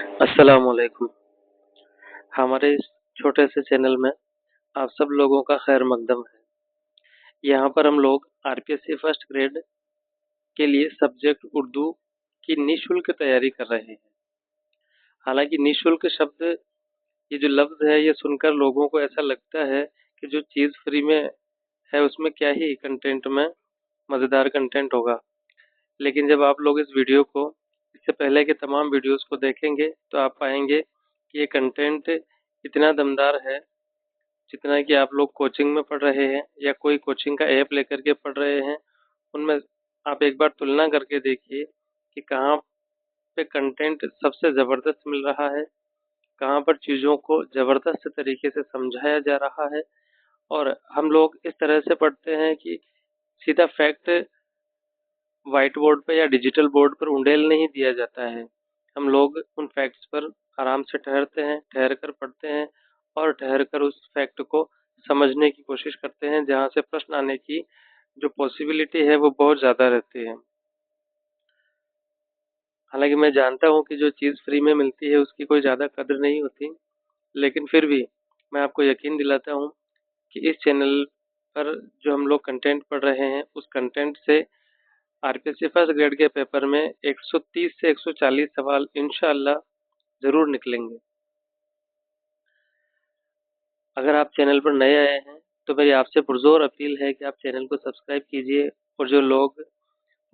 अस्सलामुअलैकुम। हमारे इस छोटे से चैनल में आप सब लोगों का खैर मकदम है। यहाँ पर हम लोग आरपीएससी फर्स्ट ग्रेड के लिए सब्जेक्ट उर्दू की निःशुल्क तैयारी कर रहे हैं। हालांकि निःशुल्क शब्द, ये जो लफ्ज़ है, ये सुनकर लोगों को ऐसा लगता है कि जो चीज़ फ्री में है उसमें क्या ही कंटेंट में मज़ेदार कंटेंट होगा। लेकिन जब आप लोग इस वीडियो को, इससे पहले के तमाम वीडियोस को देखेंगे तो आप पाएंगे कि ये कंटेंट इतना दमदार है जितना कि आप लोग कोचिंग में पढ़ रहे हैं या कोई कोचिंग का ऐप लेकर के पढ़ रहे हैं, उनमें आप एक बार तुलना करके देखिए कि कहाँ पे कंटेंट सबसे ज़बरदस्त मिल रहा है, कहाँ पर चीज़ों को ज़बरदस्त तरीके से समझाया जा रहा है। और हम लोग इस तरह से पढ़ते हैं कि सीधा फैक्ट व्हाइट बोर्ड पे या डिजिटल बोर्ड पर उंडेल नहीं दिया जाता है। हम लोग उन फैक्ट्स पर आराम से ठहरते हैं, ठहर कर पढ़ते हैं और ठहर कर उस फैक्ट को समझने की कोशिश करते हैं, जहाँ से प्रश्न आने की जो पॉसिबिलिटी है वो बहुत ज़्यादा रहती है। हालांकि मैं जानता हूँ कि जो चीज़ फ्री में मिलती है उसकी कोई ज़्यादा कदर नहीं होती, लेकिन फिर भी मैं आपको यकीन दिलाता हूँ कि इस चैनल पर जो हम लोग कंटेंट पढ़ रहे हैं उस कंटेंट से आरपीएससी फर्स्ट ग्रेड के पेपर में 130 से 140 सवाल इंशाअल्लाह जरूर निकलेंगे। अगर आप चैनल पर नए आए हैं तो मेरी आपसे पुरजोर अपील है कि आप चैनल को सब्सक्राइब कीजिए, और जो लोग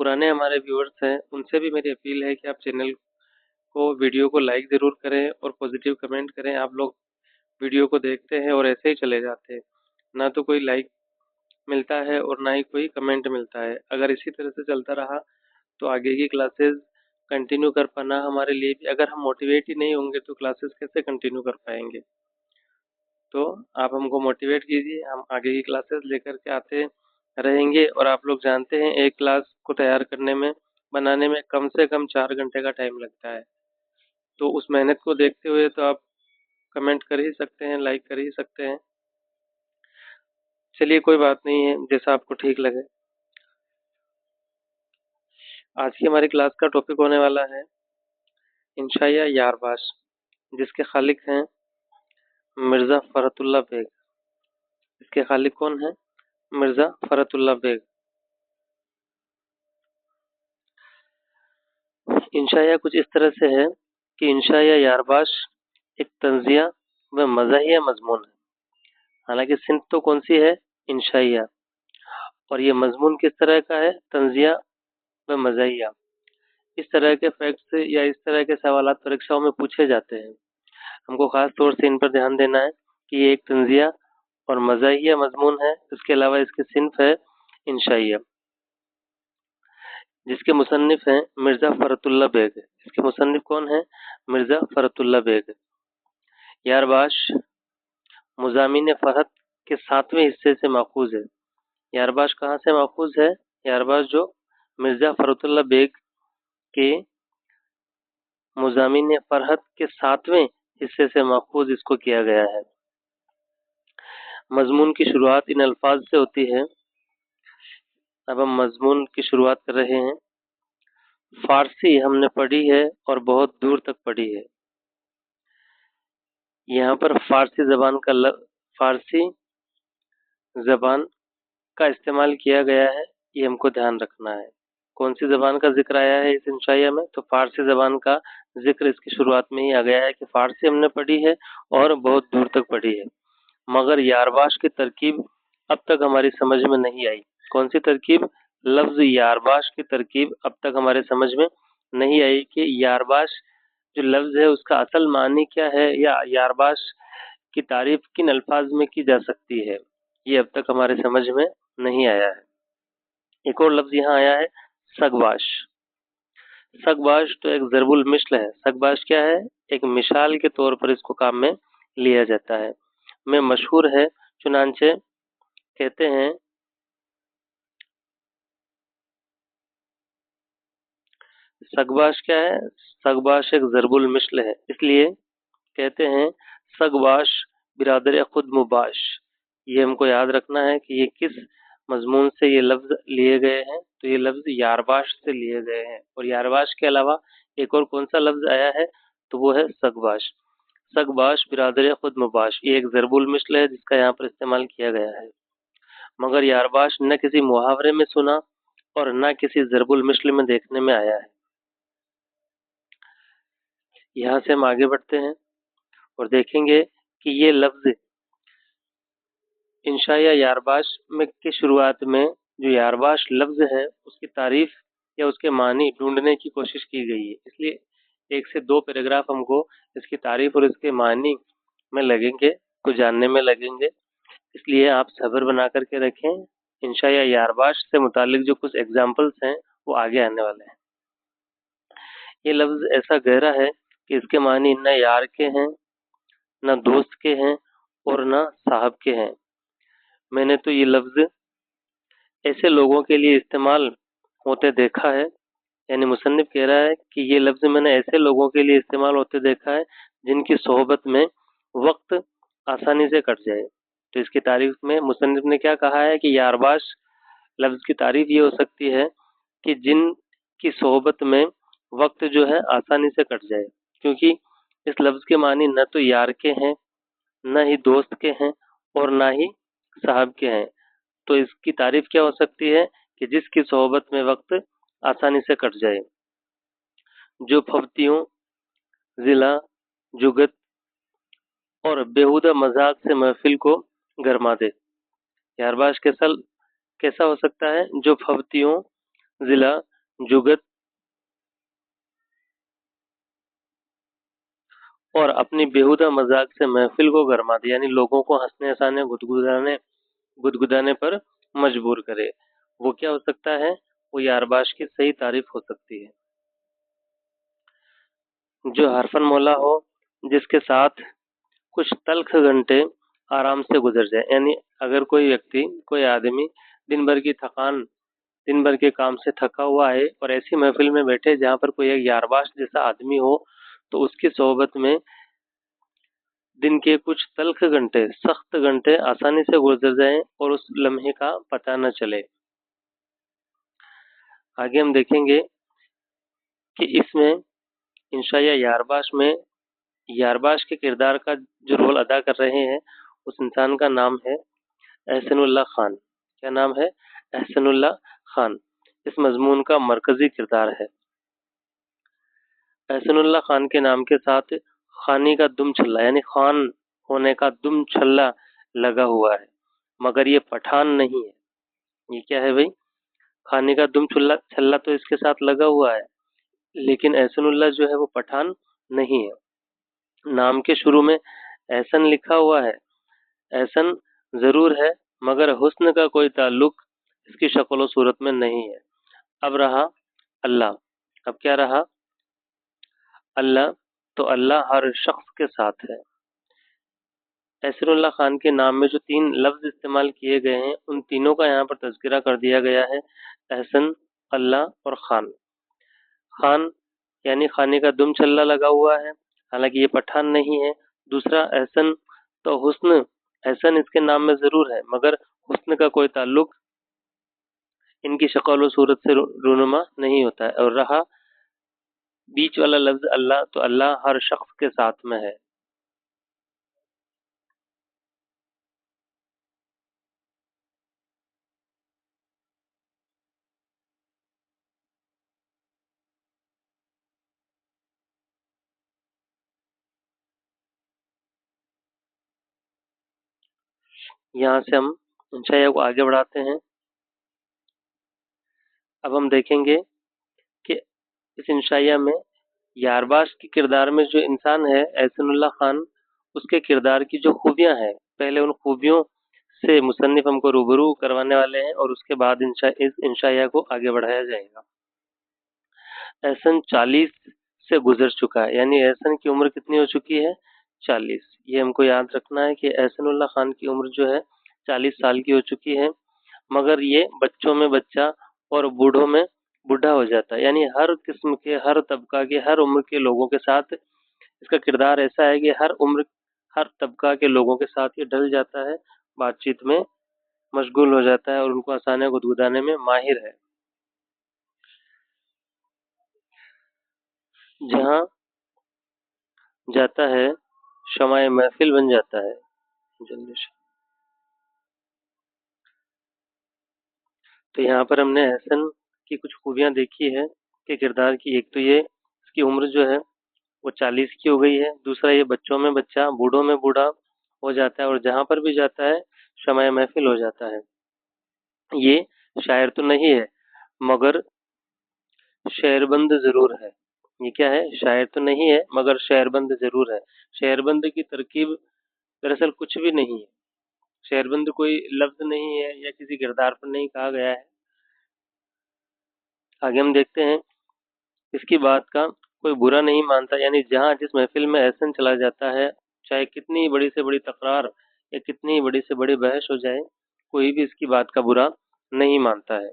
पुराने हमारे व्यूअर्स हैं उनसे भी मेरी अपील है कि आप चैनल को, वीडियो को लाइक ज़रूर करें और पॉजिटिव कमेंट करें। आप लोग वीडियो को देखते हैं और ऐसे ही चले जाते हैं, ना तो कोई लाइक मिलता है और ना ही कोई कमेंट मिलता है। अगर इसी तरह से चलता रहा तो आगे की क्लासेस कंटिन्यू कर पाना हमारे लिए भी, अगर हम मोटिवेट ही नहीं होंगे तो क्लासेस कैसे कंटिन्यू कर पाएंगे। तो आप हमको मोटिवेट कीजिए, हम आगे की क्लासेस लेकर के आते रहेंगे। और आप लोग जानते हैं एक क्लास को तैयार करने में, बनाने में कम से कम 4 घंटे का टाइम लगता है। तो उस मेहनत को देखते हुए तो आप कमेंट कर ही सकते हैं, लाइक कर ही सकते हैं। चलिए कोई बात नहीं है, जैसा आपको ठीक लगे। आज की हमारी क्लास का टॉपिक होने वाला है इंशाइया यारबाश, जिसके खालिक हैं मिर्ज़ा फ़रतुल्लाह बेग। इसके खालिक कौन है? मिर्ज़ा फ़रतुल्लाह बेग। इंशाइया कुछ इस तरह से है कि इंशाइया यारबाश एक तंज़िया व मज़ाहिया मज़मून है। हालांकि सिंध तो कौन सी है? इंशाइया। और ये मज़मून किस तरह का है? तंज़िया व मज़ाहिया। इस तरह के फैक्ट्स या इस तरह के सवालात परीक्षाओं में पूछे जाते हैं। हमको खास तौर से इन पर ध्यान देना है कि ये एक तंज़िया और मज़ाहिया मज़मून है। इसके अलावा इसकी सिंफ है इंशाइया, जिसके मुसन्निफ हैं मिर्ज़ा फ़रतुल्लाह बेग। इसके मुसन्निफ कौन है? मिर्ज़ा फ़रतुल्लाह बेग। यारबाश मुज़ामिन फ़रहत के 7वें हिस्से से माखूज है। यारबाश कहाँ से माखूज है? यारबाश जो मिर्ज़ा फ़रतुल्लाह बेग के मुज़ामिन फ़रहत के 7वें हिस्से से माखूज इसको किया गया है। मज़मून की शुरुआत इन अल्फाज से होती है। अब हम मज़मून की शुरुआत कर रहे हैं। फ़ारसी हमने पढ़ी है और बहुत दूर तक पढ़ी है। यहाँ पर फ़ारसी ज़बान का इस्तेमाल किया गया है, ये हमको ध्यान रखना है। कौन सी ज़बान का जिक्र आया है इस इंशाइया में? तो फ़ारसी ज़बान का जिक्र इसकी शुरुआत में ही आ गया है कि फ़ारसी हमने पढ़ी है और बहुत दूर तक पढ़ी है। मगर यारबाश की तरकीब अब तक हमारी समझ में नहीं आई। कौन सी तरकीब? लफ्ज़ यारबाश की तरकीब अब तक हमारे समझ में नहीं आई कि यारबाश जो लफ्ज़ है उसका असल मानी क्या है, या यारबाश की तारीफ किन अल्फाज में की जा सकती है, ये अब तक हमारे समझ में नहीं आया है। एक और लफ्ज़ यहाँ आया है सगबाश। सगबाश तो एक ज़रबुल मिसल है। सगबाश क्या है? एक मिसाल के तौर पर इसको काम में लिया जाता है, में मशहूर है। चुनांचे कहते हैं सगबाश क्या है? सगबाश एक ज़रबुल मिसल है, इसलिए कहते हैं सगबाश बिरादर खुद मुबाश। ये हमको याद रखना है कि ये किस मजमून से ये लफ्ज़ लिए गए हैं। तो ये लफ्ज़ यारबाश से लिए गए हैं। और यारबाश के अलावा एक और कौन सा लफ्ज़ आया है? तो वो है सकबाश। सकबाश बिरादर खुद मुबाश, ये एक ज़रबुल मिसल है जिसका यहाँ पर इस्तेमाल किया गया है। मगर यारबाश न किसी मुहावरे में सुना और न किसी ज़रबुल मिसल में देखने में आया है। यहाँ से हम आगे बढ़ते हैं और देखेंगे कि ये लफ्ज़ इंशा या यारबाश में की शुरुआत में जो यारबाश लफ्ज़ है उसकी तारीफ या उसके मानी ढूंढने की कोशिश की गई है। इसलिए 1 से 2 पैराग्राफ हमको इसकी तारीफ और इसके मानी में लगेंगे, कुछ जानने में लगेंगे। इसलिए आप सब्र बना करके रखें। इंशा या यारबाश से मुतालिक जो कुछ एग्जाम्पल्स हैं वो आगे आने वाले हैं। ये लफ्ज़ ऐसा गहरा है कि इसके मानी न यार के हैं, न दोस्त के हैं और न साहब के हैं। मैंने तो ये लफ्ज़ ऐसे लोगों के लिए इस्तेमाल होते देखा है, यानी मुसन्निफ कह रहा है कि ये लफ्ज़ मैंने ऐसे लोगों के लिए इस्तेमाल होते देखा है जिनकी सोहबत में वक्त आसानी से कट जाए। तो इसकी तारीफ में मुसन्निफ ने क्या कहा है कि यारबाश लफ्ज़ की तारीफ ये हो सकती है कि जिनकी सोहबत में वक्त जो है आसानी से कट जाए, क्योंकि इस लफ्ज़ के मानी न तो यार के हैं, न ही दोस्त के हैं और न ही साहब के हैं। तो इसकी तारीफ क्या हो सकती है कि जिसकी सोहबत में वक्त आसानी से कट जाए, जो फब्तियों, जिला, जुगत और बेहुदा मजाक से महफिल को गरमा दे। यारबाश कैसा हो सकता है? जो फब्तियों, जिला, जुगत और अपनी बेहुदा मजाक से महफिल को गरमा दे, यानी लोगों को हंसने हंसाने गुदगुदाने पर मजबूर करे। वो क्या हो सकता है? वो यारबाश की सही तारीफ हो सकती है। जो हरफन मौला हो, जिसके साथ कुछ तल्ख घंटे आराम से गुजर जाए, यानी अगर कोई व्यक्ति, कोई आदमी दिन भर के काम से थका हुआ है और ऐसी महफिल में बैठे जहाँ पर कोई एक यारबाश जैसा आदमी हो, तो उसकी सोहबत में दिन के कुछ तल्ख घंटे, सख्त घंटे आसानी से गुजर जाएं और उस लम्हे का पता न चले। आगे हम देखेंगे कि इसमें इंशा या यारबाश में यारबाश के किरदार का जो रोल अदा कर रहे हैं उस इंसान का नाम है एहसनुल्लाह खान। क्या नाम है? एहसनुल्लाह खान इस मजमून का मरकजी किरदार है। एहसनुल्लाह खान के नाम के साथ खानी का दुम छल्ला, यानी खान होने का दुम छल्ला लगा हुआ है, मगर ये पठान नहीं है। ये क्या है भाई? खाने का दुम छल्ला छल्ला तो इसके साथ लगा हुआ है, लेकिन एहसनुल्लाह जो है वो पठान नहीं है। नाम के शुरू में एहसन लिखा हुआ है। एहसन जरूर है, मगर हुस्न का कोई ताल्लुक इसकी शक्ल सूरत में नहीं है। अब रहा अल्लाह। अब क्या रहा? अल्लाह। तो अल्लाह हर शख्स के साथ है। एहसनुल्लाह खान के नाम में जो 3 लफ्ज इस्तेमाल किए गए हैं उन तीनों का यहाँ पर तज़किरा कर दिया गया है, एहसन, अल्लाह और खान। खान यानी खाने का दुम छल्ला लगा हुआ है, हालांकि ये पठान नहीं है। दूसरा एहसन, तो हुस्न, एहसन इसके नाम में जरूर है, मगर हुस्न का कोई ताल्लुक इनकी शक्ल और सूरत से रूनुमा नहीं होता है। और रहा बीच वाला लफ्ज अल्लाह, तो अल्लाह हर शख्स के साथ में है। यहाँ से हम इंशाया को आगे बढ़ाते हैं। अब हम देखेंगे कि इस इंशाया में यारबाश के किरदार में जो इंसान है एहसनुल्लाह खान, उसके किरदार की जो खूबियां हैं, पहले उन खूबियों से मुसन्निफ हमको रूबरू करवाने वाले हैं और उसके बाद इस इंशाया को आगे बढ़ाया जाएगा। एहसन 40 से गुजर चुका है, यानी एहसन की उम्र कितनी हो चुकी है? 40। ये हमको याद रखना है कि एहसनुल्लाह खान की उम्र जो है 40 साल की हो चुकी है, मगर ये बच्चों में बच्चा और बूढ़ों में बूढ़ा हो जाता है, यानी हर किस्म के, हर तबका के, हर उम्र के लोगों के साथ इसका किरदार ऐसा है कि हर तबका के लोगों के साथ ये ढल जाता है, बातचीत में मशगूल हो जाता है और उनको हंसाने गुदगुदाने में माहिर है। जहाँ जाता है शमाए महफिल बन जाता है। जल्दी से। तो यहाँ पर हमने एहसन की कुछ खूबियाँ देखी है कि किरदार की। एक तो ये इसकी उम्र जो है वो 40 की हो गई है। दूसरा ये बच्चों में बच्चा, बूढ़ों में बूढ़ा हो जाता है और जहाँ पर भी जाता है शमाए महफिल हो जाता है। ये शायर तो नहीं है मगर शेरबंद जरूर है। ये क्या है? शायर तो नहीं है मगर शेरबंद जरूर है। शेरबंद की तरकीब दरअसल कुछ भी नहीं है। शेरबंद कोई लफ्ज नहीं है या किसी किरदार पर नहीं कहा गया है। आगे हम देखते हैं इसकी बात का कोई बुरा नहीं मानता, यानी जहाँ जिस महफिल में एहसन चला जाता है, चाहे कितनी बड़ी से बड़ी तकरार या कितनी बड़ी से बड़ी बहस हो जाए, कोई भी इसकी बात का बुरा नहीं मानता है।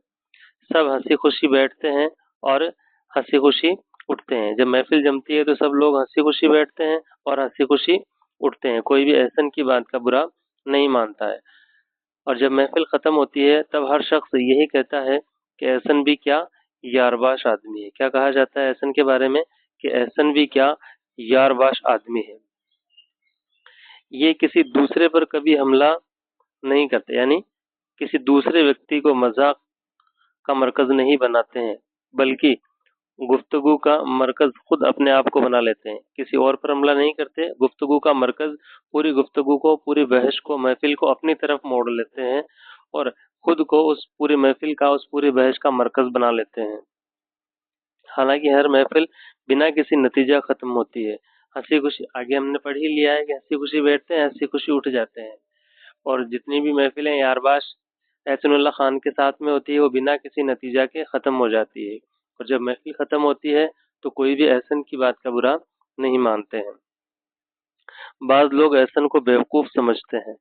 सब हंसी खुशी बैठते हैं और हंसी खुशी उठते हैं। जब महफिल जमती है तो सब लोग हंसी खुशी बैठते हैं और हंसी खुशी उठते हैं। कोई भी एहसन की बात का बुरा नहीं मानता है। और जब महफिल खत्म होती है तब हर शख्स यही कहता है कि एहसन भी क्या यारबाश आदमी है। क्या कहा जाता है एहसन के बारे में? कि एहसन भी क्या यारबाश आदमी है। ये किसी दूसरे पर कभी हमला नहीं करते, यानी किसी दूसरे व्यक्ति को मजाक का मरकज नहीं बनाते हैं, बल्कि गुफ्तगू का मरकज खुद अपने आप को बना लेते हैं। किसी और पर हमला नहीं करते, गुफ्तगू का मरकज पूरी गुफ्तगू को, पूरी बहस को, महफिल को अपनी तरफ मोड़ लेते हैं और खुद को उस पूरी महफिल का, उस पूरी बहस का मरकज बना लेते हैं। हालांकि हर महफिल बिना किसी नतीजा खत्म होती है। हंसी खुशी, आगे हमने पढ़ ही लिया है कि हंसी खुशी बैठते हैं, हंसी खुशी उठ जाते हैं। और जितनी भी महफिलें यारबाश एहसनुल्लाह खान के साथ में होती है वो बिना किसी नतीजा के खत्म हो जाती है। और जब महफिल खत्म होती है तो कोई भी एहसन की बात का बुरा नहीं मानते हैं। बाज लोग एहसन को बेवकूफ समझते हैं।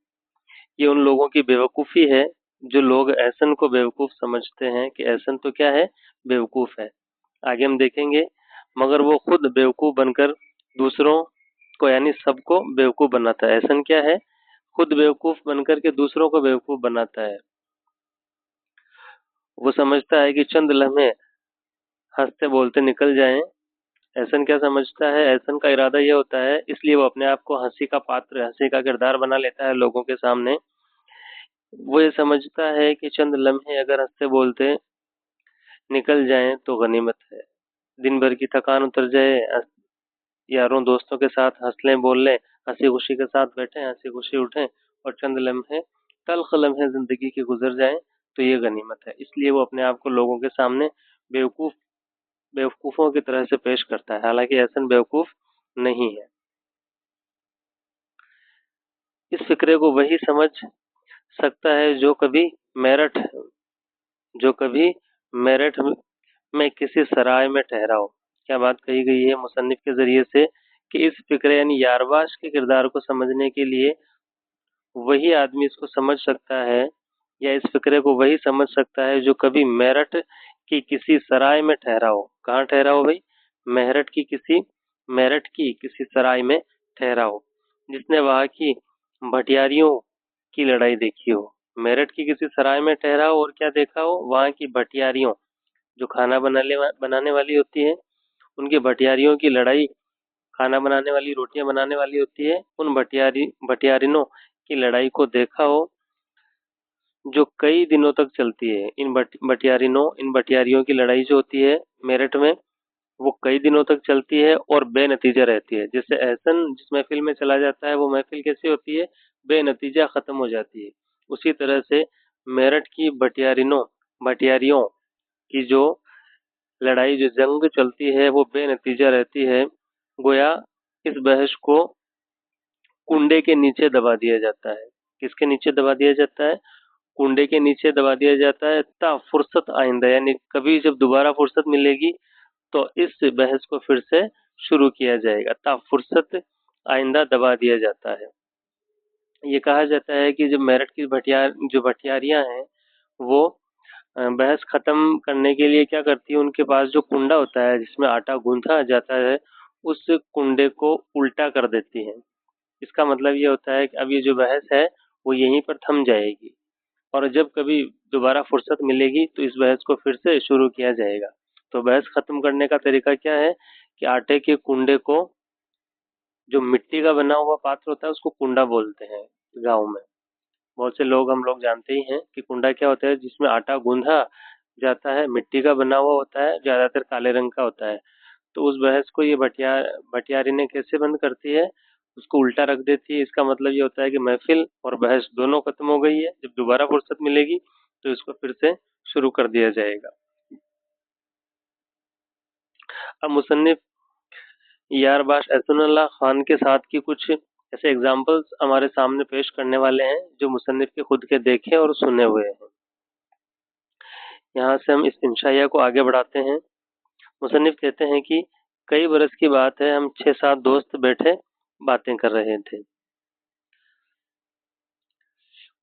ये उन लोगों की बेवकूफ़ी है जो लोग एहसन को बेवकूफ समझते हैं कि एहसन तो क्या है? बेवकूफ है। आगे हम देखेंगे मगर वो खुद बेवकूफ बनकर दूसरों को, यानी सबको बेवकूफ बनाता है। एहसन क्या है? खुद बेवकूफ बनकर के दूसरों को बेवकूफ बनाता है। वो समझता है कि चंद लम्हे हंसते बोलते निकल जाएं। एहसन क्या समझता है? एहसन का इरादा यह होता है, इसलिए वो अपने आप को हंसी का पात्र, हंसी का किरदार बना लेता है लोगों के सामने। वो ये समझता है कि चंद लम्हे अगर हंसते बोलते निकल जाएं तो गनीमत है। दिन भर की थकान उतर जाए, यारों दोस्तों के साथ हंस लें, बोल लें, हंसी खुशी के साथ बैठें, हंसी खुशी उठें और चंद लम्हे, तल्ख लम्हे जिंदगी के गुजर जाएं तो ये गनीमत है। इसलिए वो अपने आप को लोगों के सामने बेवकूफ, बेवकूफों की तरह से पेश करता है, हालांकि एहसन बेवकूफ नहीं है। इस फिक्रे को वही समझ सकता है जो कभी मेरठ में किसी सराय में ठहरा हो। क्या बात कही गई है मुसन्निफ के जरिए से कि इस फिक्रे यानी यारबाश के किरदार को समझने के लिए वही आदमी इसको समझ सकता है, या इस फिक्रे को वही समझ सकता है जो कभी मेरठ की किसी सराय में ठहरा हो। कहाँ ठहरा हो भाई? मेरठ की किसी सराय में ठहरा हो, जिसने वहां की भटियारियों की लड़ाई देखी हो। मेरठ की किसी सराय में ठहरा हो और क्या देखा हो? वहां की भटियारियों, जो खाना बनाने वाली होती है, उनकी भटियारियों की लड़ाई, खाना बनाने वाली, रोटियां बनाने वाली होती है, उन भटियारिनों की लड़ाई को देखा हो, जो कई दिनों तक चलती है। इन भटियारियों की लड़ाई जो होती है मेरठ में, वो कई दिनों तक चलती है और बेनतीजा रहती है। जैसे एहसन जिस महफिल में चला जाता है वो महफिल कैसी होती है? बेनतीजा खत्म हो जाती है। उसी तरह से मेरठ की भटियारियों की जो लड़ाई, जो जंग चलती है, वो बेनतीजा रहती है। गोया इस बहस को कुंडे के नीचे दबा दिया जाता है। किसके नीचे दबा दिया जाता है? कुंडे के नीचे दबा दिया जाता है। ता फुर्सत आइंदा, यानी कभी जब दोबारा फुर्सत मिलेगी तो इस बहस को फिर से शुरू किया जाएगा। ता फुर्सत आइंदा दबा दिया जाता है। ये कहा जाता है कि जब मेरठ की भटियारियां हैं, वो बहस खत्म करने के लिए क्या करती है, उनके पास जो कुंडा होता है जिसमें आटा गूंथा जाता है, उस कुंडे को उल्टा कर देती है। इसका मतलब ये होता है कि अब ये जो बहस है वो यहीं पर थम जाएगी और जब कभी दोबारा फुर्सत मिलेगी तो इस बहस को फिर से शुरू किया जाएगा। तो बहस खत्म करने का तरीका क्या है कि आटे के कुंडे को जो मिट्टी का बना हुआ पात्र होता है उसको कुंडा बोलते हैं गाँव में। बहुत से लोग हम लोग जानते ही हैं कि कुंडा क्या होता है, जिसमें आटा गूंधा जाता है, मिट्टी का बना हुआ होता है, ज्यादातर काले रंग का होता है। तो उस भैंस को ये भटियारी ने कैसे बंद करती है, उसको उल्टा रख देती है। इसका मतलब ये होता है कि महफिल और भैंस दोनों खत्म हो गई है। जब दोबारा फुर्सत मिलेगी तो इसको फिर से शुरू कर दिया जाएगा। अब मुसन्निफ यारबाश एहसानुल्लाह खान के साथ की कुछ ऐसे एग्जाम्पल्स हमारे सामने पेश करने वाले हैं जो मुसन्निफ के खुद के देखे और सुने हुए हैं। यहाँ से हम इस इंशाइया को आगे बढ़ाते हैं। मुसन्निफ कहते हैं कि कई बरस की बात है, हम 6-7 दोस्त बैठे बातें कर रहे थे।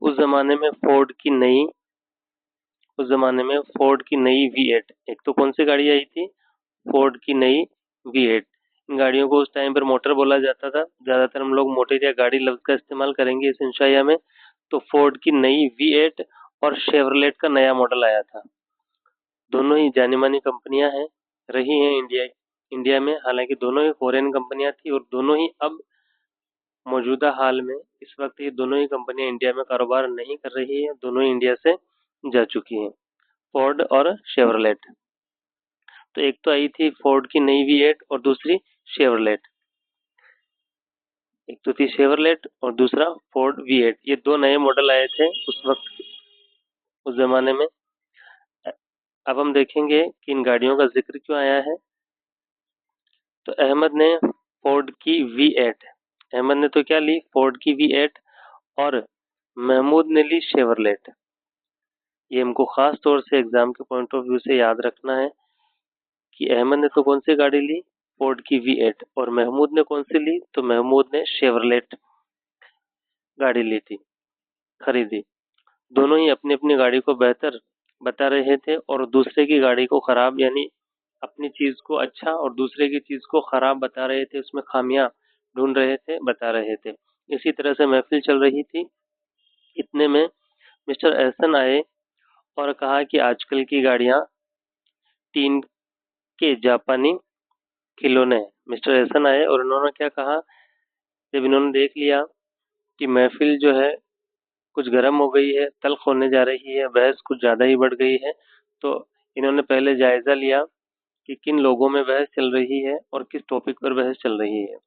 उस जमाने में फोर्ड की नई V8, एक तो कौन सी गाड़ी आई थी, फोर्ड की नई V8। इन गाड़ियों को उस टाइम पर मोटर बोला जाता था। ज्यादातर हम लोग मोटर या गाड़ी लफ्ज का इस्तेमाल करेंगे इस इंशाइया में। तो फोर्ड की नई V8 और शेवरलेट का नया मॉडल आया था। दोनों ही जानी मानी कंपनियां हैं, रही हैं इंडिया में। हालांकि दोनों ही फॉरेन कंपनियां थी और दोनों ही अब मौजूदा हाल में इस वक्त ये दोनों ही कंपनियां इंडिया में कारोबार नहीं कर रही है, दोनों ही इंडिया से जा चुकी हैं, फोर्ड और शेवरलेट। तो एक तो आई थी फोर्ड की नई V8 और दूसरी शेवरलेट। एक तो थी शेवरलेट और दूसरा फोर्ड V8। ये दो नए मॉडल आए थे उस वक्त, उस जमाने में। अब हम देखेंगे कि इन गाड़ियों का जिक्र क्यों आया है। तो अहमद ने फोर्ड की V8, अहमद ने तो क्या ली, फोर्ड की V8, और महमूद ने ली शेवरलेट। ये हमको खास तौर से एग्जाम के पॉइंट ऑफ व्यू से याद रखना है कि अहमद ने तो कौन सी गाड़ी ली, फोर्ड की V8, और महमूद ने कौन सी ली, तो महमूद ने शेवरलेट गाड़ी ली थी, खरीदी। दोनों ही अपनी अपनी गाड़ी को बेहतर बता रहे थे और दूसरे की गाड़ी को खराब, यानी अपनी चीज को अच्छा और दूसरे की चीज को खराब बता रहे थे, उसमें खामियां ढूंढ रहे थे, बता रहे थे। इसी तरह से महफिल चल रही थी। इतने में मिस्टर एहसन आए और कहा कि आजकल की गाड़ियां टीन के जापानी खिलौने हैं। मिस्टर एहसन आए और उन्होंने क्या कहा, जब इन्होंने देख लिया कि महफिल जो है कुछ गर्म हो गई है, तल्ख होने जा रही है, बहस कुछ ज्यादा ही बढ़ गई है, तो इन्होंने पहले जायजा लिया कि किन लोगों में बहस चल रही है और किस टॉपिक पर बहस चल रही है।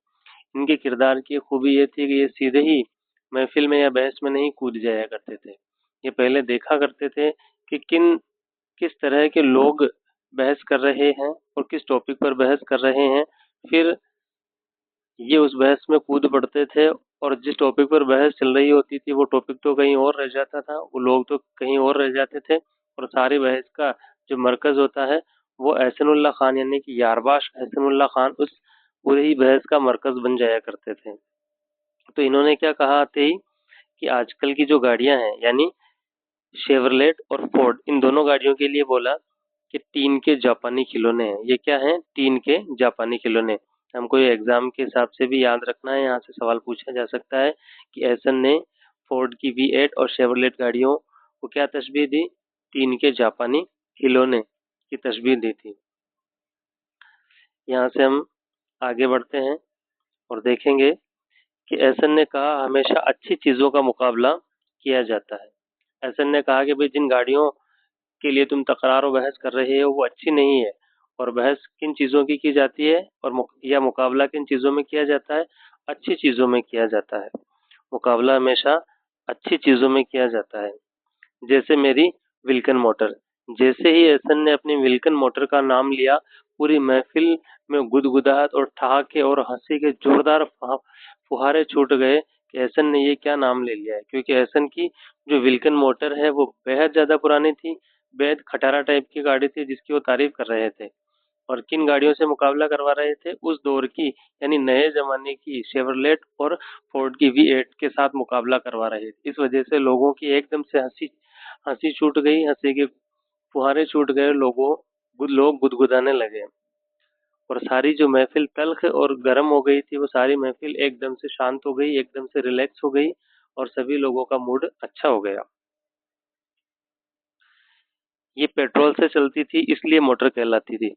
इनके किरदार की खूबी ये थी कि ये सीधे ही महफिल में या बहस में नहीं कूद जाया करते थे। ये पहले देखा करते थे कि किस तरह के लोग बहस कर रहे हैं और किस टॉपिक पर बहस कर रहे हैं। फिर ये उस बहस में कूद पड़ते थे और जिस टॉपिक पर बहस चल रही होती थी वो टॉपिक तो कहीं और रह जाता था, वो लोग तो कहीं और रह जाते थे, और सारी बहस का जो मरकज होता है वो एहसनुल्लाह खान यानी कि यारबाश एहसनुल्लाह खान उस पूरी ही बहस का मरकज बन जाया करते थे। तो इन्होंने क्या कहा आते ही कि आजकल की जो गाड़ियां हैं, यानी शेवरलेट और फोर्ड, इन दोनों गाड़ियों के लिए बोला कि टीन के जापानी खिलौने हैं। ये क्या हैं, टीन के जापानी खिलौने। हमको ये एग्जाम के हिसाब से भी याद रखना है, यहाँ से सवाल पूछा जा सकता है कि एहसन ने फोर्ड की V8 और शेवरलेट गाड़ियों को क्या तशबीह दी, टीन के जापानी खिलौने की तशबीह दी थी। यहाँ से हम आगे बढ़ते हैं और देखेंगे कि एहसन ने कहा हमेशा अच्छी चीजों का मुकाबला किया जाता है। एहसन ने कहा कि भाई जिन गाड़ियों के लिए तुम तकरार और बहस कर रहे हो वो अच्छी नहीं है, और बहस किन चीज़ों की जाती है और या मुकाबला किन चीज़ों में किया जाता है, अच्छी चीज़ों में किया जाता है। मुकाबला हमेशा अच्छी चीज़ों में किया जाता है। जैसे मेरी विल्कन मोटर। जैसे ही एहसन ने अपनी विल्कन मोटर का नाम लिया, पूरी महफिल में गुदगुदाहट और ठहाके और हंसी के जोरदार फुहारे छूट गए कि एहसन ने ये क्या नाम ले लिया है। क्योंकि एहसन की जो विल्कन मोटर है वो बेहद ज्यादा पुरानी थी, बेहद खटारा टाइप की गाड़ी थी जिसकी वो तारीफ कर रहे थे। और किन गाड़ियों से मुकाबला करवा रहे थे, उस दौर की यानी नए जमाने की शेवरलेट और फोर्ड की V8 के साथ मुकाबला करवा रहे थे। इस वजह से लोगों की एकदम से हंसी हंसी छूट गई, हंसी के फुहारे छूट गए, लोग गुदगुदाने लगे, और सारी जो महफिल तल्ख और गर्म हो गई थी वो सारी महफिल एकदम से शांत हो गई, एकदम से रिलैक्स हो गई, और सभी लोगों का मूड अच्छा हो गया। ये पेट्रोल से चलती थी इसलिए मोटर कहलाती थी।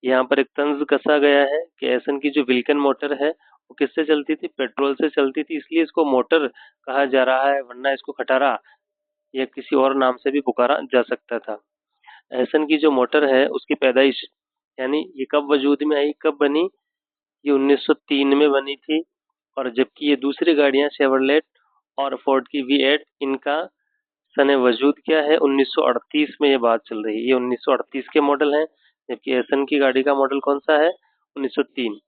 यहाँ पर एक तंज कसा गया है कि एहसन की जो विल्कन मोटर है वो किससे चलती थी? पेट्रोल से चलती थी, इसलिए इसको मोटर कहा जा रहा है, वरना इसको खटारा या किसी और नाम से भी पुकारा जा सकता था। एसन की जो मोटर है उसकी पैदाइश यानी ये कब वजूद में आई, कब बनी? ये 1903 में बनी थी। और जबकि ये दूसरी गाड़ियां शेवरलेट और फोर्ड की V8 इनका सने वजूद क्या है? 1938 में ये बात चल रही है। ये 1938 के मॉडल हैं, जबकि एसन की गाड़ी का मॉडल कौन सा है? 1903।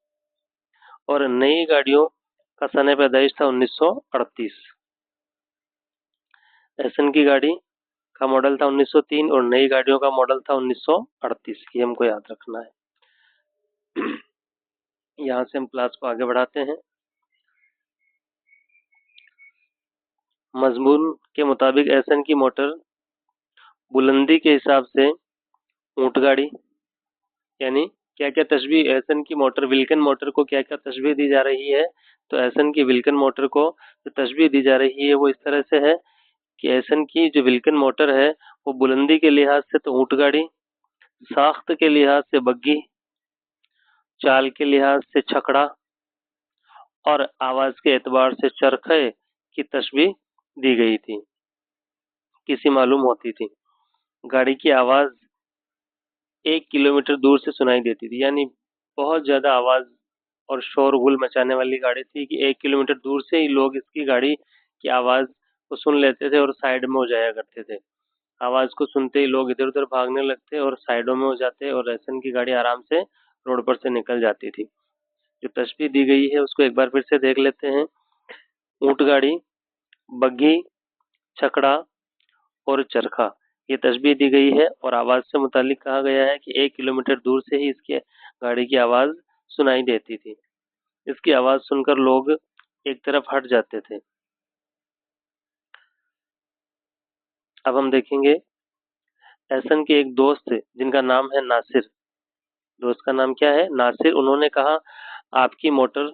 और नई गाड़ियों का सने पैदाइश था 1938। एसन की गाड़ी का मॉडल था 1903 और नई गाड़ियों का मॉडल था 1938। ये हमको याद रखना है। यहाँ से हम क्लास को आगे बढ़ाते हैं। मजमून के मुताबिक एसन की मोटर बुलंदी के हिसाब से ऊंट गाड़ी, यानी क्या क्या तशबीह एसन की मोटर, विल्कन मोटर को क्या क्या तशबीह दी जा रही है? तो एसन की विल्कन मोटर को जो तशबीह दी जा रही है वो इस तरह से है कि एसन की जो विल्कन मोटर है वो बुलंदी के लिहाज से तो ऊंट गाड़ी, साख्त के लिहाज से बग्गी, चाल के लिहाज से छकड़ा और आवाज के एतबार से चरखे की तशबीह दी गई थी, किसी मालूम होती थी। गाड़ी की आवाज 1 किलोमीटर दूर से सुनाई देती थी, यानी बहुत ज्यादा आवाज और शोरगुल मचाने वाली गाड़ी थी कि 1 किलोमीटर दूर से ही लोग इसकी गाड़ी की आवाज को सुन लेते थे और साइड में हो जाया करते थे। आवाज को सुनते ही लोग इधर उधर भागने लगते और साइडों में हो जाते और एसन की गाड़ी आराम से रोड पर से निकल जाती थी। जो तशबीह दी गई है उसको एक बार फिर से देख लेते हैं। ऊंट गाड़ी, बग्घी, छकड़ा और चरखा, ये तशबीह दी गई है और आवाज से मुतालिक कहा गया है कि 1 किलोमीटर दूर से ही इसकी गाड़ी की आवाज सुनाई देती थी। इसकी आवाज सुनकर लोग एक तरफ हट जाते थे। अब हम देखेंगे एहसन के एक दोस्त थे जिनका नाम है नासिर। दोस्त का नाम क्या है? नासिर। उन्होंने कहा आपकी मोटर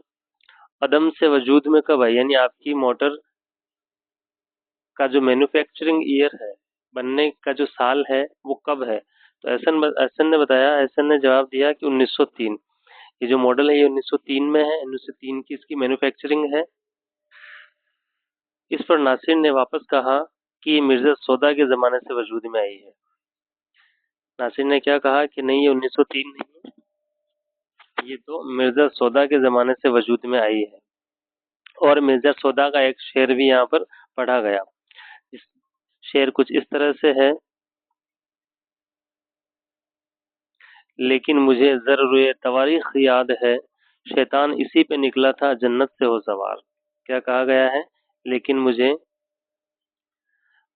अदम से वजूद में कब आई, यानी आपकी मोटर का जो मैन्युफैक्चरिंग ईयर है, बनने का जो साल है वो कब है? तो एहसन ने बताया, एहसन ने जवाब दिया कि 1903। ये जो मॉडल है ये 1903 में है, 1903 की इसकी मैन्युफैक्चरिंग है। इस पर नासिर ने वापस कहा कि ये मिर्जा सौदा के जमाने से वजूद में आई है। नासिर ने क्या कहा कि नहीं, ये 1903 नहीं है, ये तो मिर्जा सौदा के जमाने से वजूद में आई है। और मिर्जा सौदा का एक शेर भी यहाँ पर पढ़ा गया। इस शेर कुछ इस तरह से है, लेकिन मुझे जरूर तवारीख याद है, शैतान इसी पे निकला था जन्नत से हो सवार। क्या कहा गया है? लेकिन मुझे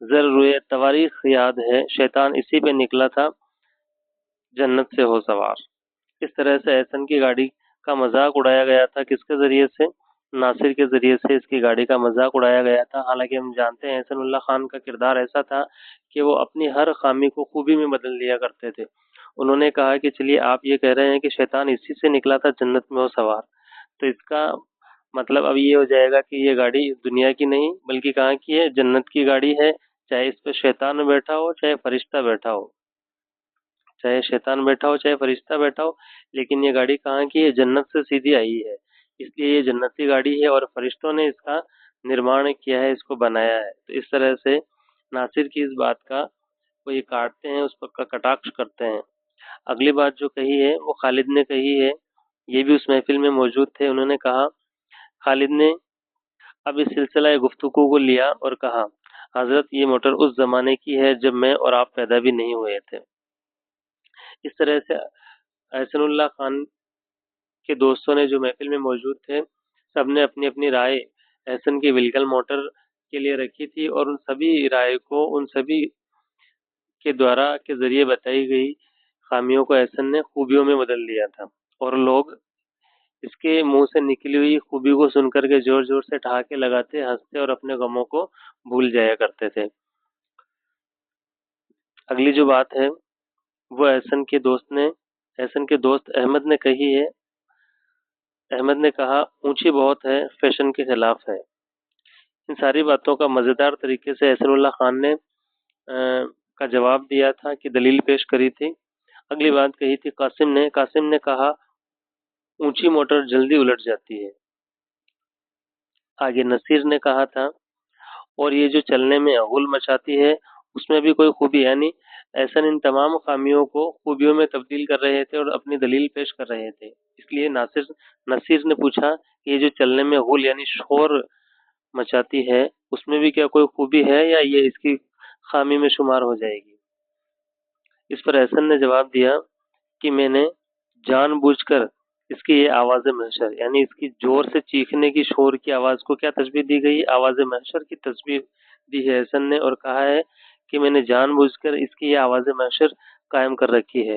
जरूर तवारीख याद है, शैतान इसी पे निकला था जन्नत से हो सवार। इस तरह से एहसन की गाड़ी का मजाक उड़ाया गया था। किसके जरिए से? नासिर के जरिए से इसकी गाड़ी का मजाक उड़ाया गया था। हालांकि हम जानते हैं एहसनुल्लाह खान का किरदार ऐसा था कि वो अपनी हर खामी को खूबी में बदल दिया करते थे। उन्होंने कहा कि चलिए आप ये कह रहे हैं कि शैतान इसी से निकला था जन्नत में हो सवार, तो इसका मतलब अब ये हो जाएगा कि ये गाड़ी दुनिया की नहीं बल्कि कहाँ की है? जन्नत की गाड़ी है। चाहे इस पे शैतान बैठा हो चाहे फरिश्ता बैठा हो, चाहे शैतान बैठा हो चाहे फरिश्ता बैठा हो, लेकिन ये गाड़ी कहाँ की है? जन्नत से सीधी आई है। इसलिए ये जन्नत की गाड़ी है और फरिश्तों ने इसका निर्माण किया है, इसको बनाया है। तो इस तरह से नासिर की इस बात का वो ये काटते हैं, उस पर कटाक्ष करते हैं। अगली बात जो कही है वो खालिद ने कही है, ये भी उस महफिल में मौजूद थे। उन्होंने कहा, खालिद ने अब इस सिलसिला गुफ्तगू को लिया और कहा, हजरत ये मोटर उस जमाने की है जब मैं और आप पैदा भी नहीं हुए थे। इस तरह से एहसनुल्लाह खान के दोस्तों ने जो महफिल में मौजूद थे, सबने अपनी अपनी राय एहसन की व्हीकल मोटर के लिए रखी थी और उन सभी राय को उन सभी के द्वारा के जरिए बताई गई खामियों को एहसन ने खूबियों में बदल दिया था। और लोग इसके मुंह से निकली हुई खूबी को सुनकर के जोर जोर से ठहाके लगाते, हंसते और अपने गमों को भूल जाया करते थे। अगली जो बात है वो एहसन के दोस्त अहमद ने कही है। अहमद ने कहा, ऊंची बहुत है, फैशन के खिलाफ है। इन सारी बातों का मजेदार तरीके से एहसनुल्लाह खान ने का जवाब दिया था कि दलील पेश करी थी। अगली बात कही थी कासिम ने कहा, ऊंची मोटर जल्दी उलट जाती है। आगे नसीर ने कहा था, और ये जो चलने में हूल मचाती है उसमें भी कोई खूबी, यानी एहसन इन तमाम खामियों को खूबियों में तब्दील कर रहे थे और अपनी दलील पेश कर रहे थे। इसलिए नसीर ने पूछा कि ये जो चलने में हूल यानी शोर मचाती है उसमें भी क्या कोई खूबी है या ये इसकी खामी में शुमार हो जाएगी। इस पर एहसन ने जवाब दिया कि मैंने जानबूझकर इसकी ये आवाज़ महशर यानी इसकी जोर से चीखने की शोर की आवाज़ को क्या तस्बीह दी गई, आवाज़ महशर की तस्बीह दी है एहसन ने, और कहा है कि मैंने जानबूझकर इसकी ये आवाज़ महशर कायम कर रखी है।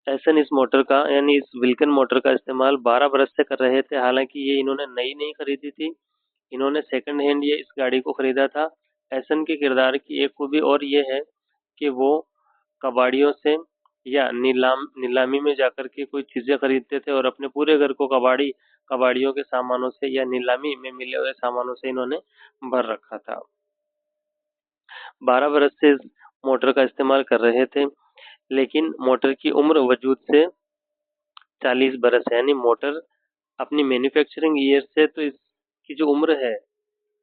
एहसन इस मोटर का यानी इस विल्किन मोटर का इस्तेमाल 12 बरस से कर रहे थे। हालांकि ये इन्होंने नई नहीं खरीदी थी, इन्होंने सेकंड हैंड ये इस गाड़ी को खरीदा था। एहसन के किरदार की एक खूबी और ये है कि वो कबाड़ियों से या नीलामी में जाकर के कोई चीजें खरीदते थे और अपने पूरे घर को कबाड़ियों के सामानों से या नीलामी में मिले हुए सामानों से इन्होंने भर रखा था। 12 बरस से इस मोटर का इस्तेमाल कर रहे थे, लेकिन मोटर की उम्र वजूद से 40 बरस है, यानी मोटर अपनी मैन्युफैक्चरिंग ईयर से तो इसकी जो उम्र है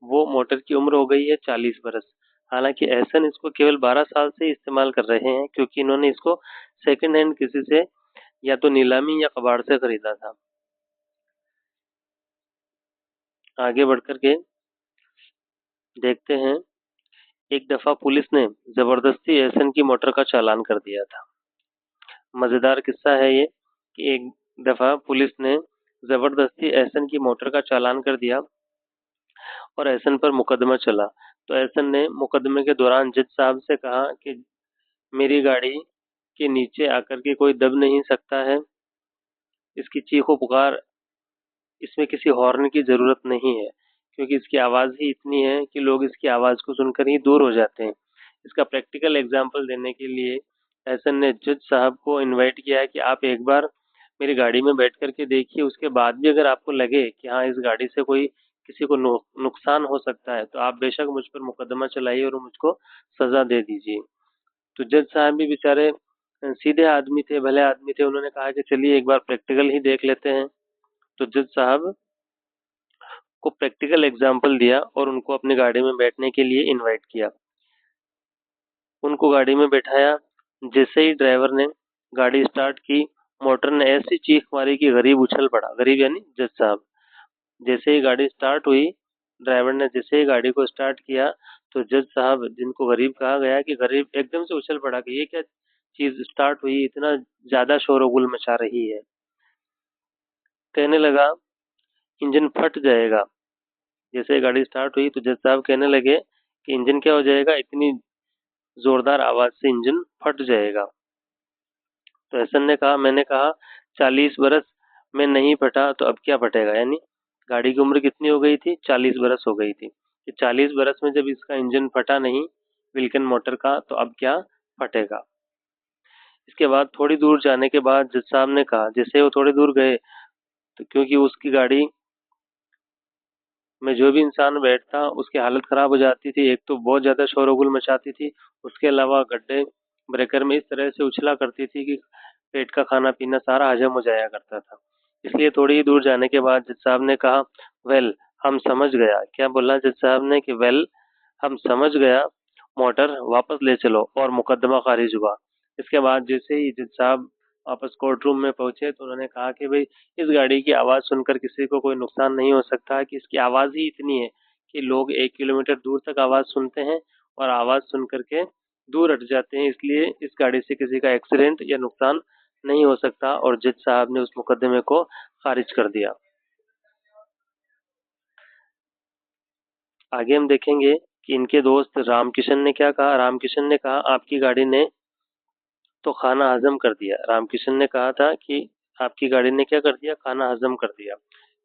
वो मोटर की उम्र हो गई है 40 बरस। हालांकि एहसन इसको केवल 12 साल से इस्तेमाल कर रहे हैं, क्योंकि इन्होंने इसको सेकंड हैंड किसी से या तो नीलामी या कबाड़ से खरीदा था। आगे बढ़कर के देखते हैं, एक दफा पुलिस ने जबरदस्ती एहसन की मोटर का चालान कर दिया था। मजेदार किस्सा है ये कि एक दफा पुलिस ने जबरदस्ती एहसन की मोटर का चालान कर दिया और एहसन पर मुकदमा चला। तो एहसन ने मुकदमे के दौरान जज साहब से कहा कि मेरी गाड़ी के नीचे आकर के कोई दब नहीं सकता है, इसकी चीखो पुकार, इसमें किसी हॉर्न की जरूरत नहीं है, क्योंकि इसकी आवाज ही इतनी है कि लोग इसकी आवाज को सुनकर ही दूर हो जाते हैं। इसका प्रैक्टिकल एग्जाम्पल देने के लिए एहसन ने जज साहब को इनवाइट किया है कि आप एक बार मेरी गाड़ी में बैठ करके देखिए, उसके बाद भी अगर आपको लगे कि हाँ इस गाड़ी से कोई किसी को नुकसान हो सकता है तो आप बेशक मुझ पर मुकदमा चलाइए और मुझको सजा दे दीजिए। तो जज साहब भी बेचारे सीधे आदमी थे, भले आदमी थे, उन्होंने कहा कि चलिए एक बार प्रैक्टिकल ही देख लेते हैं। तो जज साहब को प्रैक्टिकल एग्जाम्पल दिया और उनको अपनी गाड़ी में बैठने के लिए इनवाइट किया। उनको गाड़ी में बैठाया। जैसे ही ड्राइवर ने गाड़ी स्टार्ट की, मोटर ने ऐसी चीख मारी कि गरीब उछल पड़ा, गरीब यानी जज साहब। जैसे ही गाड़ी स्टार्ट हुई, ड्राइवर ने जैसे ही गाड़ी को स्टार्ट किया, तो जज साहब जिनको गरीब कहा गया कि गरीब एकदम से उछल पड़ा कि ये क्या चीज स्टार्ट हुई, इतना ज्यादा शोरगुल मचा रही है। कहने लगा इंजन फट जाएगा। जैसे गाड़ी स्टार्ट हुई तो जज साहब कहने लगे कि इंजन क्या हो जाएगा, इतनी जोरदार आवाज से इंजन फट जाएगा। तो हसन ने कहा, मैंने कहा 40 बरस में नहीं फटा तो अब क्या फटेगा, यानी गाड़ी की उम्र कितनी हो गई थी, 40 बरस हो गई थी कि 40 बरस में जब इसका इंजन फटा नहीं विल्किन मोटर का, तो अब क्या फटेगा। इसके बाद थोड़ी दूर जाने के बाद जज साहब ने कहा, जैसे वो थोड़ी दूर गए तो क्योंकि उसकी गाड़ी में जो भी इंसान बैठता उसकी हालत खराब हो जाती थी, एक तो बहुत ज्यादा शोरगुल मचाती थी, उसके अलावा गड्ढे ब्रेकर में इस तरह से उछला करती थी कि पेट का खाना पीना सारा हजम हो जाया करता था। इसलिए थोड़ी ही दूर जाने के बाद जज साहब ने कहा, वेल हम समझ गया। क्या बोला जज साहब ने कि वेल हम समझ गया, मोटर वापस ले चलो, और मुकदमा खारिज हुआ। इसके बाद जैसे ही जज साहब वापस कोर्ट रूम में पहुंचे तो उन्होंने कहा कि भाई इस गाड़ी की आवाज सुनकर किसी को कोई नुकसान नहीं हो सकता, कि इसकी आवाज ही इतनी है कि लोग 1 किलोमीटर दूर तक आवाज सुनते हैं और आवाज सुन करके दूर हट जाते हैं, इसलिए इस गाड़ी से किसी का एक्सीडेंट या नुकसान नहीं हो सकता, और जज साहब ने उस मुकदमे को खारिज कर दिया। आगे हम देखेंगे कि इनके दोस्त रामकिशन ने क्या कहा। रामकिशन ने कहा, आपकी गाड़ी ने तो खाना हजम कर दिया। रामकिशन ने कहा था कि आपकी गाड़ी ने क्या कर दिया, खाना हजम कर दिया।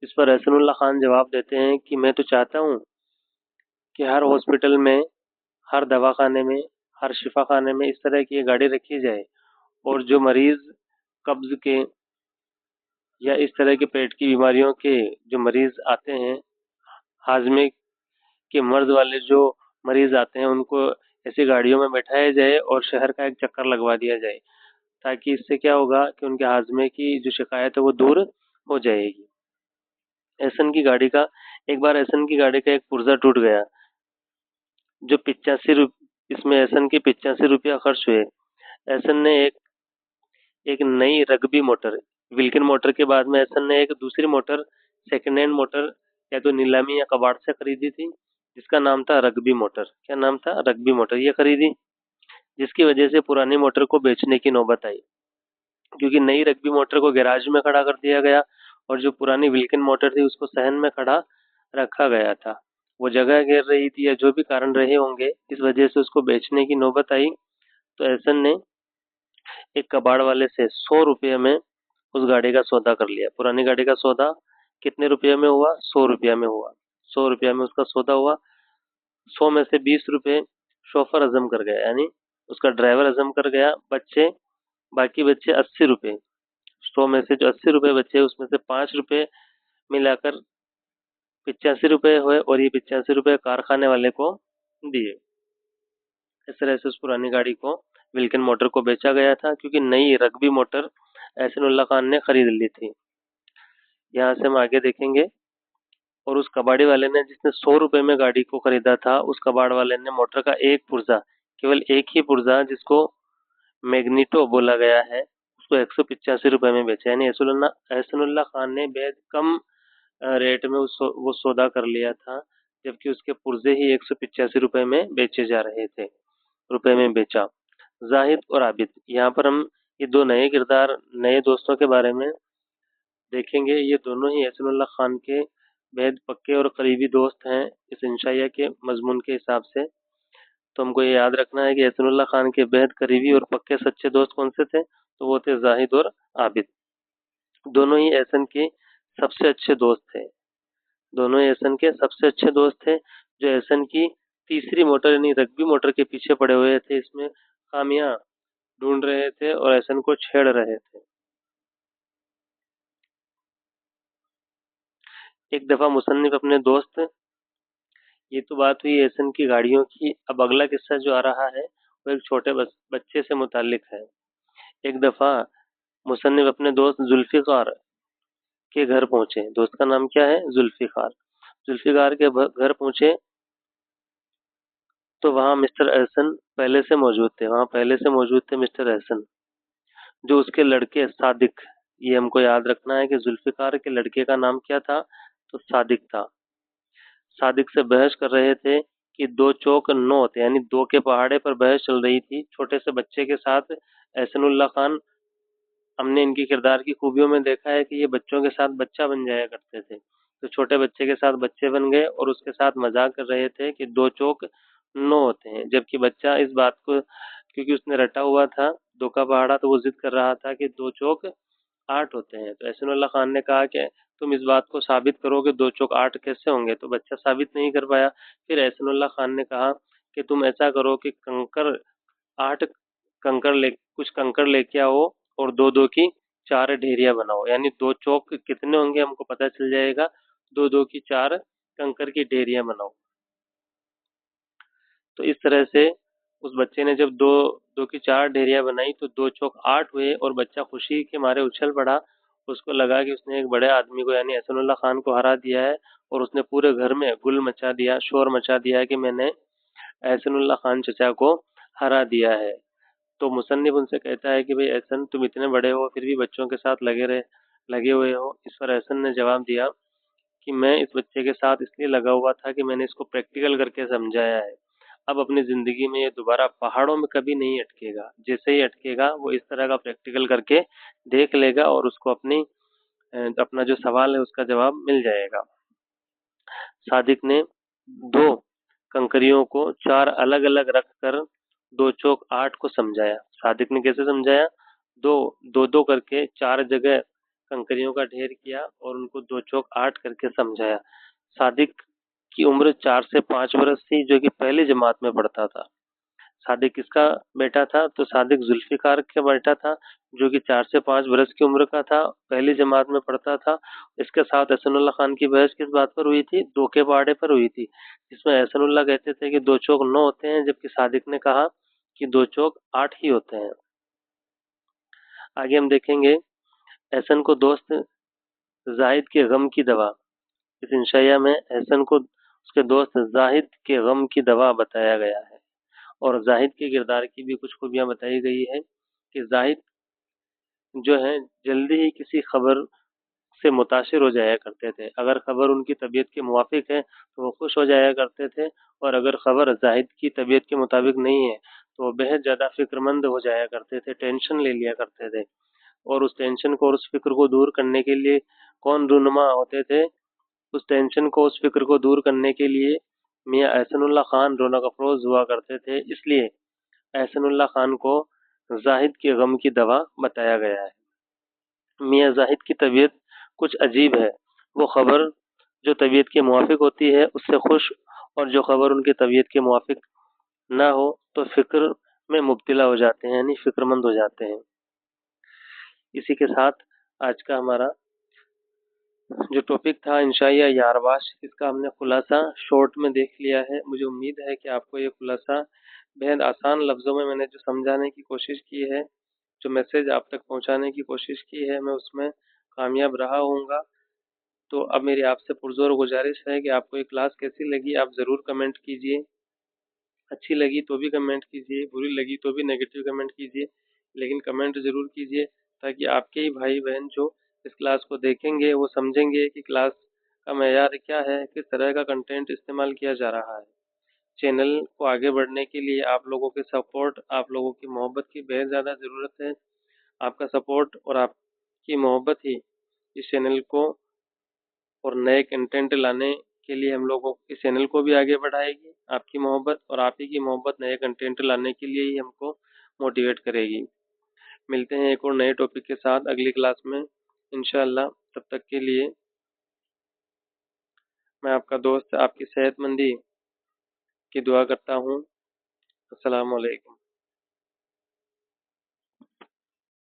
इस पर एहसनुल्लाह खान जवाब देते हैं कि मैं तो चाहता हूँ कि हर हॉस्पिटल में, हर दवाखाने में, हर शिफा खाने में इस तरह की गाड़ी रखी जाए, और जो मरीज कब्ज के या इस तरह के पेट की बीमारियों के जो मरीज आते हैं, हाजमे के मर्ज वाले जो मरीज आते हैं, उनको ऐसी गाड़ियों में बैठाया जाए और शहर का एक चक्कर लगवा दिया जाए, ताकि इससे क्या होगा कि उनके हाजमे की जो शिकायत है वो दूर हो जाएगी। एहसन की गाड़ी का एक बार एहसन की गाड़ी का एक पुर्जा टूट गया, जो 85 इसमें एहसन के 85 रुपया खर्च हुए। एहसन ने एक नई रग्बी मोटर, विल्किन मोटर के बाद में एहसन ने एक दूसरी मोटर, सेकेंड हैंड मोटर या तो नीलामी या कबाड़ से खरीदी थी, जिसका नाम था रग्बी मोटर। क्या नाम था? Rugby motor. ये खरीदी, जिसकी वजह से पुरानी मोटर को बेचने की नौबत आई, क्योंकि नई रग्बी मोटर को गैराज में खड़ा कर दिया गया और जो पुरानी विल्किन मोटर थी उसको सहन में खड़ा रखा गया था। वो जगह घेर रही थी या जो भी कारण रहे होंगे, इस वजह से उसको बेचने की नौबत आई। तो एहसन ने एक कबाड़ वाले से 100 रुपये में उस गाड़ी का सौदा कर लिया। पुरानी गाड़ी का सौदा कितने रुपये में हुआ? 100 रुपया में हुआ। 100 रुपया में उसका सौदा हुआ। 100 में से 20 रुपये शोफर हजम कर गया, यानी उसका ड्राइवर हजम कर गया। बाकी बच्चे 80 रुपये। 100 में से जो 80 रुपये बचे उसमें से 5 रुपये मिलाकर 85 रुपये हुए और ये 85 रुपये कारखाने वाले को दिए। इस तरह से उस पुरानी गाड़ी को, विल्किन मोटर को बेचा गया था, क्योंकि नई रग्बी मोटर एहसनुल्लाह खान ने खरीद ली थी। यहाँ से हम आगे देखेंगे। और उस कबाड़ी वाले ने, जिसने 100 रुपये में गाड़ी को खरीदा था, उस कबाड़ वाले ने मोटर का एक पुर्जा, केवल एक ही पुर्जा, जिसको मैग्नीटो बोला गया है, उसको 185 रुपये में बेचा। यानी एहसनुल्लाह खान ने बेहद कम रेट में वो सौदा कर लिया था, जबकि उसके पुर्जे ही 185 रुपये में बेचे जा रहे थे। रुपए में बेचा। जाहिद और आबिद, यहाँ पर हम ये दो नए किरदार, नए दोस्तों के बारे में देखेंगे। ये दोनों ही एहसनुल्लाह खान के बेहद पक्के और करीबी दोस्त हैं इस इंशाइया के मजमून के हिसाब से। तो हमको ये याद रखना है कि एहसनुल्लाह खान के बेहद करीबी और पक्के सच्चे दोस्त कौन से थे? तो वो थे जाहिद और आबिद। दोनों ही एहसन के सबसे अच्छे दोस्त थे। दोनों ही एहसन के सबसे अच्छे दोस्त थे, जो एहसन की तीसरी मोटर यानी रग्बी मोटर के पीछे पड़े हुए थे, इसमें खामियां ढूंढ रहे थे और एहसन को छेड़ रहे थे। एक दफा मुसन्निफ अपने दोस्त, ये तो बात हुई एहसन की गाड़ियों की। अब अगला किस्सा जो आ रहा है वो एक छोटे बच्चे से मुतालिक है। एक दफा मुसन्निफ अपने दोस्त जुल्फिकार के घर पहुंचे। दोस्त का नाम क्या है? जुल्फिकार। जुल्फिकार के घर पहुंचे तो वहाँ मिस्टर एहसन पहले से मौजूद थे। वहाँ पहले से मौजूद थे मिस्टर एहसन, जो उसके लड़के सादिक। ये हमको याद रखना है कि जुल्फिकार के लड़के का नाम क्या था? तो सादिक था। सादिक से बहस कर रहे थे कि दो चौक नौ होते, यानी दो के पहाड़े पर बहस चल रही थी छोटे से बच्चे के साथ। एहसनुल्लाह खान, हमने इनकी किरदार की खूबियों में देखा है कि ये बच्चों के साथ बच्चा बन जाया करते थे। तो छोटे बच्चे के साथ बच्चे बन गए और उसके साथ मजाक कर रहे थे कि दो चौक नौ होते हैं, जबकि बच्चा इस बात को, क्योंकि उसने रटा हुआ था दो का पहाड़ा, तो वो जिद कर रहा था कि दो चौक 8 होते हैं। तो एहसनुल्लाह खान ने कहा कि तुम इस बात को साबित करो कि दो चौक 8 कैसे होंगे। तो बच्चा साबित नहीं कर पाया। फिर एहसनुल्लाह खान ने कहा कि तुम ऐसा करो कि कंकर 8 कंकर ले कुछ कंकर लेके आओ और दो दो की 4 ढेरियां बनाओ, यानी दो चौक कितने होंगे हमको पता चल जाएगा। दो दो की 4 कंकर की ढेरियां बनाओ। तो इस तरह से उस बच्चे ने जब दो दो की 4 ढेरियां बनाई तो दो चौक 8 हुए और बच्चा खुशी के मारे उछल पड़ा। उसको लगा कि उसने एक बड़े आदमी को, यानी एहसनुल्लाह खान को हरा दिया है, और उसने पूरे घर में गुल मचा दिया, शोर मचा दिया है कि मैंने एहसनुल्लाह खान चचा को हरा दिया है। तो मुसन्निफ उनसे कहता है कि भाई एहसन, तुम इतने बड़े हो फिर भी बच्चों के साथ लगे हुए हो। इस पर एहसन ने जवाब दिया कि मैं इस बच्चे के साथ इसलिए लगा हुआ था कि मैंने इसको प्रैक्टिकल करके समझाया है। अब अपनी जिंदगी में ये दोबारा पहाड़ों में कभी नहीं अटकेगा। जैसे ही अटकेगा वो इस तरह का प्रैक्टिकल करके देख लेगा और उसको अपना जो सवाल है उसका जवाब मिल जाएगा। सादिक ने दो कंकरियों को 4 अलग अलग रख कर दो चौक 8 को समझाया। सादिक ने कैसे समझाया? दो दो दो करके 4 जगह कंकरियों का ढेर किया और उनको दो चौक 8 करके समझाया। सादिक की उम्र 4 से 5 वर्ष थी, जो कि पहली जमात में पढ़ता था। सादिक किसका बेटा था? तो सादिक जुल्फिकार का बेटा था, जो कि 4 से 5 वर्ष की उम्र का था, पहली जमात में पढ़ता था। इसके साथ एहसनुल्लाह खान की बहस किस बात पर हुई थी? दो के पहाड़े पर हुई थी, जिसमें एहसनुल्लाह कहते थे कि दो चौक 9 होते हैं, जबकि सादिक ने कहा कि दो चौक 8 ही होते हैं। आगे हम देखेंगे एहसन को दोस्त जाहिद के गम की दवा, इस इंशाइया में एहसन को उसके दोस्त जाहिद के गम की दवा बताया गया है और जाहिद के किरदार की भी कुछ खूबियाँ बताई गई है कि जाहिद जो है जल्दी ही किसी खबर से मुतासिर हो जाया करते थे। अगर खबर उनकी तबीयत के मुवाफिक है तो वो खुश हो जाया करते थे और अगर खबर जाहिद की तबीयत के मुताबिक नहीं है तो वो बेहद ज़्यादा फिक्रमंद हो जाया करते थे, टेंशन ले लिया करते थे। और उस टेंशन को और उस फिक्र को दूर करने के लिए कौन रूनुमा होते थे? उस टेंशन को उस फिक्र को दूर करने के लिए मियाँ एहसनुल्लाह खान रौनक अफरोज हुआ करते थे, इसलिए एहसनुल्लाह खान को जाहिद के गम की दवा बताया गया है। मियाँ जाहिद की तबीयत कुछ अजीब है। वो खबर जो तबीयत के मुवाफिक होती है उससे खुश और जो खबर उनकी तबीयत के मुवाफिक ना हो तो फिक्र में मुब्तला हो जाते हैं, यानी फिक्रमंद हो जाते हैं। इसी के साथ आज का हमारा जो टॉपिक था इंशाइया यारवाश, इसका हमने खुलासा शॉर्ट में देख लिया है। मुझे उम्मीद है कि आपको ये खुलासा बेहद आसान लफ्ज़ों में मैंने जो समझाने की कोशिश की है, जो मैसेज आप तक पहुंचाने की कोशिश की है, मैं उसमें कामयाब रहा हूँगा। तो अब मेरी आपसे पुरजोर गुजारिश है कि आपको ये क्लास कैसी लगी आप ज़रूर कमेंट कीजिए। अच्छी लगी तो भी कमेंट कीजिए, बुरी लगी तो भी नेगेटिव कमेंट कीजिए, लेकिन कमेंट ज़रूर कीजिए ताकि आपके ही भाई बहन जो इस क्लास को देखेंगे वो समझेंगे कि क्लास का मेयार क्या है, किस तरह का कंटेंट इस्तेमाल किया जा रहा है। चैनल को आगे बढ़ने के लिए आप लोगों के सपोर्ट, आप लोगों की मोहब्बत की बेहद ज़्यादा ज़रूरत है। आपका सपोर्ट और आपकी मोहब्बत ही इस चैनल को और नए कंटेंट लाने के लिए हम लोगों इस चैनल को भी आगे बढ़ाएगी। आपकी मोहब्बत और आप ही की मोहब्बत नए कंटेंट लाने के लिए ही हमको मोटिवेट करेगी। मिलते हैं एक और नए टॉपिक के साथ अगली क्लास में इंशाअल्लाह। तब तक के लिए मैं आपका दोस्त आपकी सेहतमंदी की दुआ करता हूँ। अस्सलाम वालेकुम।